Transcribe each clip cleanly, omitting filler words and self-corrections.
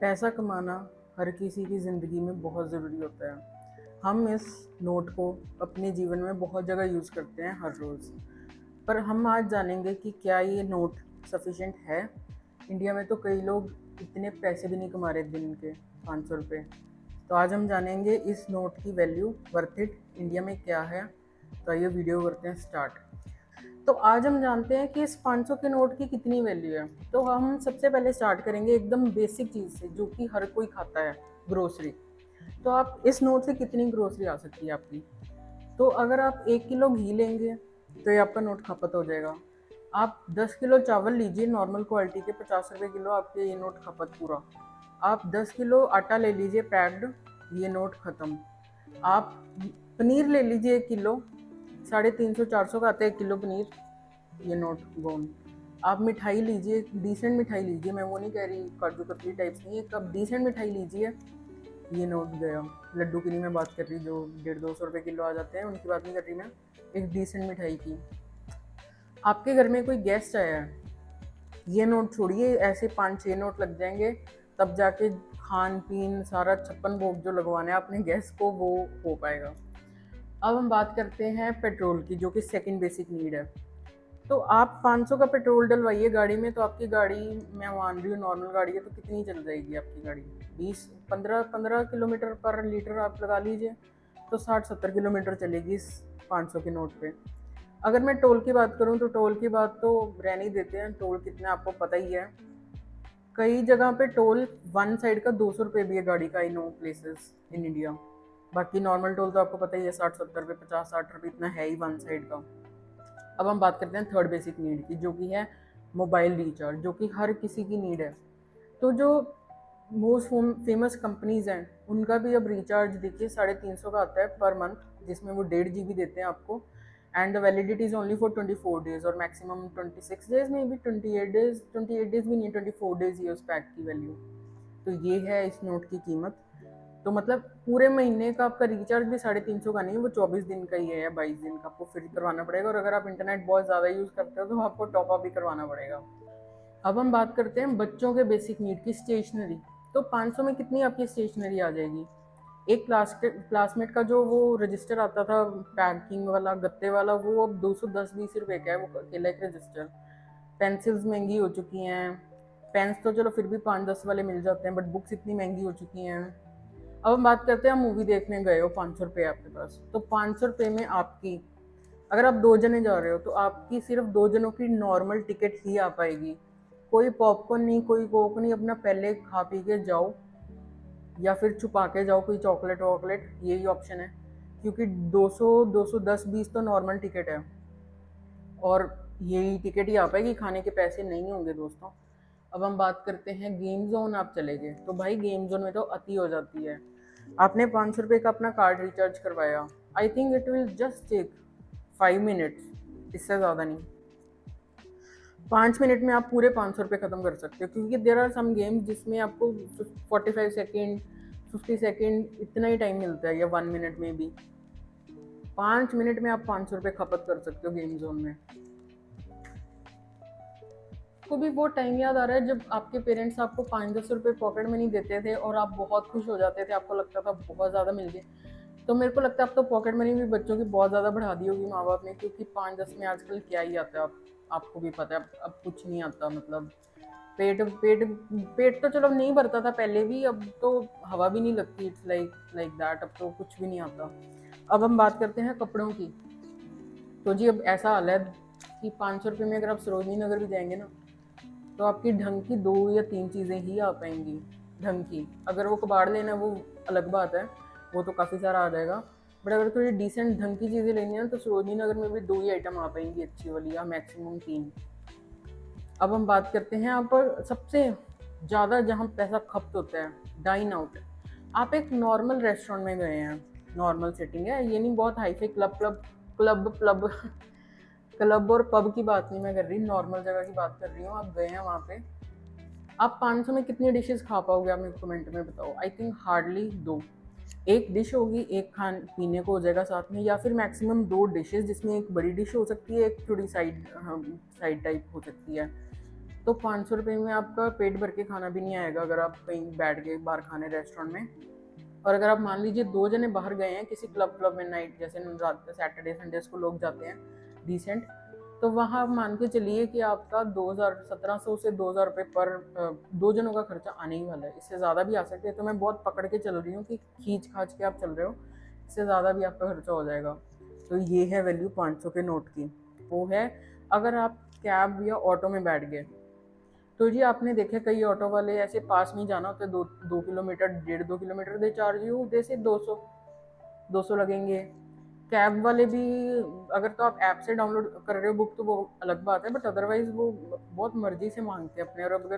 पैसा कमाना हर किसी की ज़िंदगी में बहुत ज़रूरी होता है। हम इस नोट को अपने जीवन में बहुत जगह यूज़ करते हैं हर रोज़। पर हम आज जानेंगे कि क्या ये नोट सफिशिएंट है। इंडिया में तो कई लोग इतने पैसे भी नहीं कमा रहे दिन के 500 रुपये। तो आज हम जानेंगे इस नोट की वैल्यू, वर्थ इट इंडिया में क्या है। तो आइए वीडियो करते हैं स्टार्ट। तो आज हम जानते हैं कि इस 500 के नोट की कितनी वैल्यू है। तो हम सबसे पहले स्टार्ट करेंगे एकदम बेसिक चीज़ से जो कि हर कोई खाता है, ग्रोसरी। तो आप इस नोट से कितनी ग्रोसरी आ सकती है आपकी। तो अगर आप 1 किलो घी लेंगे तो ये आपका नोट खपत हो जाएगा। आप 10 किलो चावल लीजिए नॉर्मल क्वालिटी के, 50 रुपये किलो, आपके ये नोट खपत पूरा। आप 10 किलो आटा ले लीजिए पैक्ड, ये नोट ख़त्म। आप पनीर ले लीजिए 1 किलो, 350 400 का आता है 1 किलो पनीर, ये नोट गोन। आप मिठाई लीजिए, डिसेंट मिठाई लीजिए, मैं वो नहीं कह रही काजू कतली टाइप्स नहीं, एक आप डिसेंट मिठाई लीजिए, ये नोट गया। लड्डू की नहीं मैं बात कर रही जो 150 200 रुपये किलो आ जाते हैं, उनकी बात नहीं कर रही मैं, एक डिसेंट मिठाई की। आपके घर में कोई गेस्ट आया है, ये नोट छोड़िए, ऐसे 5 6 नोट लग जाएंगे, तब जाके खान पीन सारा छप्पन भोग जो लगवाना है अपने गेस्ट को वो हो पाएगा। अब हम बात करते हैं पेट्रोल की, जो कि सेकंड बेसिक नीड है। तो आप 500 का पेट्रोल डलवाइए गाड़ी में, तो आपकी गाड़ी, मैं मान रही हूँ नॉर्मल गाड़ी है, तो कितनी चल जाएगी आपकी गाड़ी? 20 15 किलोमीटर पर लीटर आप लगा लीजिए, तो 60 70 किलोमीटर चलेगी इस 500 के नोट पे। अगर मैं टोल की बात करूँ तो टोल की बात तो रहने ही देते हैं, टोल कितना आपको पता ही है। कई जगह पे टोल वन साइड का 200 रुपये भी है गाड़ी का, in know places in India. बाकी नॉर्मल टोल तो आपको पता ही है, 60 70 रुपये, 50 60 रुपये इतना है ही वन साइड का। अब हम बात करते हैं थर्ड बेसिक नीड की, जो कि है मोबाइल रिचार्ज, जो कि हर किसी की नीड है। तो जो मोस्ट फेमस कंपनीज हैं उनका भी अब रिचार्ज देखिए 350 का आता है पर मंथ, जिसमें वो 1.5 GB देते हैं आपको। And the validity is only for 24 days और मैक्सिमम 26 डेज में भी, 28 डेज, 28 डेज भी नहीं, 24 डेज ही है उस पैक की वैल्यू। तो ये है इस नोट की कीमत। तो मतलब पूरे महीने का आपका रिचार्ज भी 350 का नहीं, वो 24 दिन का ही है या 22 दिन का, आपको फ्री करवाना पड़ेगा। और अगर आप इंटरनेट बहुत ज़्यादा यूज़ करते हो तो आपको टॉपअप भी करवाना पड़ेगा। अब हम बात करते हैं बच्चों के बेसिक नीड की, स्टेशनरी। तो 500 में कितनी आपकी स्टेशनरी आ जाएगी? एक क्लासमेट का जो वो रजिस्टर आता था पैकिंग वाला, गत्ते वाला, वो अब 210 20 रुपये का है, वो अकेला एक रजिस्टर। पेंसिल्स महंगी हो चुकी हैं। पेन्स तो चलो फिर भी 5 10 वाले मिल जाते हैं, बट बुक्स इतनी महंगी हो चुकी हैं। अब हम बात करते हैं, मूवी देखने गए हो, 500 रुपये आपके पास, तो 500 रुपये में आपकी, अगर आप 2 जने जा रहे हो तो आपकी सिर्फ 2 जनों की नॉर्मल टिकट ही आ पाएगी। कोई पॉपकॉर्न नहीं, कोई कोक नहीं, अपना पहले खा पी के जाओ, या फिर छुपा के जाओ कोई चॉकलेट वॉकलेट, यही ऑप्शन है। क्योंकि 200 210 20 तो नॉर्मल टिकट है, और यही टिकट ही आ पाएगी, खाने के पैसे नहीं होंगे दोस्तों। अब हम बात करते हैं गेम जोन, आप चले गए तो भाई गेम जोन में तो अति हो जाती है। आपने 500 रुपये का अपना कार्ड रिचार्ज करवाया, I think it will just take 5 minutes, इससे ज़्यादा नहीं। 5 मिनट में आप पूरे 500 रुपये ख़त्म कर सकते हो, क्योंकि देर आर सम गेम्स जिसमें आपको 45 सेकेंड 50 सेकेंड इतना ही टाइम मिलता है, या 1 मिनट में भी। 5 मिनट में आप 500 रुपये खपत कर सकते हो गेम जोन में। को भी वो टाइम याद आ रहा है जब आपके पेरेंट्स आपको 5 10 रुपये पॉकेट में नहीं देते थे और आप बहुत खुश हो जाते थे, आपको लगता था बहुत ज़्यादा मिल गए। तो मेरे को लगता है अब तो पॉकेट मनी भी बच्चों की बहुत ज़्यादा बढ़ा दी होगी माँ बाप ने, क्योंकि 5 10 में आजकल क्या ही आता है, आपको भी पता है अब कुछ नहीं आता। मतलब पेट पेट पेट तो चलो नहीं भरता था पहले भी, अब तो हवा भी नहीं लगती, इट्स लाइक लाइक दैट, अब तो कुछ भी नहीं आता। अब हम बात करते हैं कपड़ों की। तो जी अब ऐसा हाल है कि 500 रुपये में अगर आप सरोजनी नगर भी जाएंगे ना, तो आपकी ढंग की 2 या 3 चीज़ें ही आ पाएंगी। ढंग की, अगर वो कबाड़ लेना वो अलग बात है, वो तो काफ़ी सारा आ जाएगा। बट अगर थोड़ी डिसेंट ढंग की चीज़ें लेनी है तो सरोजनी नगर में भी 2 ही आइटम आ पाएंगी अच्छी वाली, या मैक्सिमम 3। अब हम बात करते हैं यहाँ पर सबसे ज़्यादा जहाँ पैसा खपत होता है, डाइन आउट। आप एक नॉर्मल रेस्टोरेंट में गए हैं, नॉर्मल सेटिंग है, ये नहीं बहुत hi fi club club club club club और पब की बात नहीं मैं कर रही, नॉर्मल जगह की बात कर रही हूँ। आप गए हैं वहाँ पे, आप 500 में कितनी डिशेस खा पाओगे? आप मेरे को कमेंट में बताओ। I think hardly 2। एक डिश होगी, एक खान पीने को हो जाएगा साथ में, या फिर मैक्सिमम 2 डिशेस, जिसमें एक बड़ी डिश हो सकती है, एक थोड़ी साइड साइड टाइप हो सकती है। तो 500 रुपये में आपका पेट भर के खाना भी नहीं आएगा अगर आप कहीं बैठ गए बाहर खाने रेस्टोरेंट में। और अगर आप मान लीजिए 2 जने बाहर गए हैं किसी क्लब में नाइट, जैसे रात सैटरडे संडेज को लोग जाते हैं डिसेंट, तो वहाँ आप मान के चलिए कि आपका 1700 से 2000 रुपये पर 2 जनों का खर्चा आने ही वाला है। इससे ज़्यादा भी आ सकते हैं, तो मैं बहुत पकड़ के चल रही हूँ कि खींच खाच के आप चल रहे हो, इससे ज़्यादा भी आपका खर्चा हो जाएगा। तो ये है वैल्यू 500 के नोट की। वो है अगर आप कैब या ऑटो में बैठ गए, तो जी आपने देखे कई ऑटो वाले ऐसे पास में ही जाना होता है, 2 kilometre 1.5-2 kilometre they charge you they से 200 लगेंगे। कैब वाले भी अगर तो आप ऐप से डाउनलोड कर रहे हो बुक तो वो अलग बात है, बट अदरवाइज वो बहुत मर्जी से मांगते हैं अपने। और अगर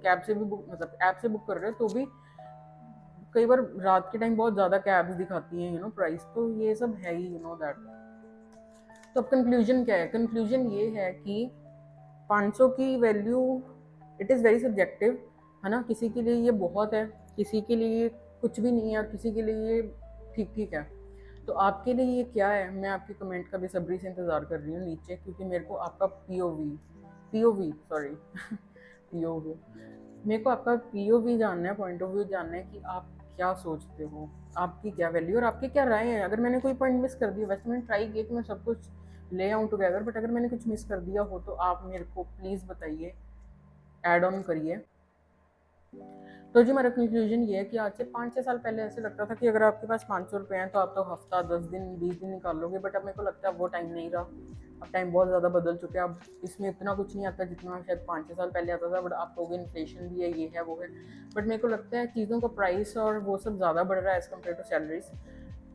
कैब से भी बुक मतलब ऐप से बुक कर रहे हो तो भी कई बार रात के टाइम बहुत ज़्यादा कैब्स दिखाती हैं प्राइस। तो ये सब है ही दैट। तो अब कंक्लूजन क्या है? कंक्लूजन ये है कि 500 की value it is very subjective, है ना। किसी के लिए ये बहुत है, किसी के लिए कुछ भी नहीं है, और किसी के लिए ठीक ठीक है। तो आपके लिए ये क्या है? मैं आपके कमेंट का बेसब्री से इंतज़ार कर रही हूँ नीचे, क्योंकि मेरे को आपका पीओवी सॉरी पीओवी मेरे को आपका पीओवी जानना है, पॉइंट ऑफ व्यू जानना है कि आप क्या सोचते हो, आपकी क्या वैल्यू और आपकी क्या राय है। अगर मैंने कोई पॉइंट मिस कर दिया, वैसे मैंने ट्राई किया कि मैं सब कुछ ले आऊँ टुगेदर, बट अगर मैंने कुछ मिस कर दिया हो तो आप मेरे को प्लीज़ बताइए, ऐड ऑन करिए। तो जी मेरा कंक्लूजन ये है कि आज से 5-6 साल पहले ऐसे लगता था कि अगर आपके पास 500 रुपये हैं तो आप तो हफ्ता 10 दिन 20 दिन निकाल लोगे, बट अब मेरे को लगता है वो टाइम नहीं रहा। अब टाइम बहुत ज़्यादा बदल चुका है। अब इसमें इतना कुछ नहीं आता जितना शायद 5-6 साल पहले आता था, बट आप लोग इन्फ्लेशन भी है, ये है वो है। बट मेरे को लगता है चीज़ों का प्राइस और वो सब ज़्यादा बढ़ रहा है एज़ कम्पेयर टू सैलरीज।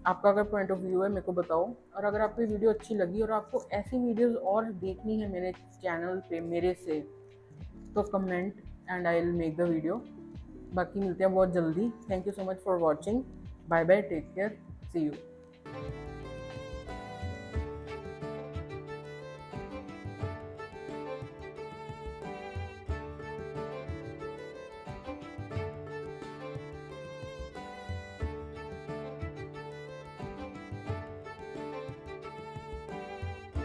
आपका अगर पॉइंट ऑफ व्यू है मेरे को बताओ। और अगर आपको वीडियो अच्छी लगी और आपको ऐसी वीडियोज़ और देखनी है मेरे चैनल पे मेरे से, तो comment and I will make the video. बाकी मिलते हैं बहुत जल्दी। Thank you so much for watching. Bye bye, take care, see you.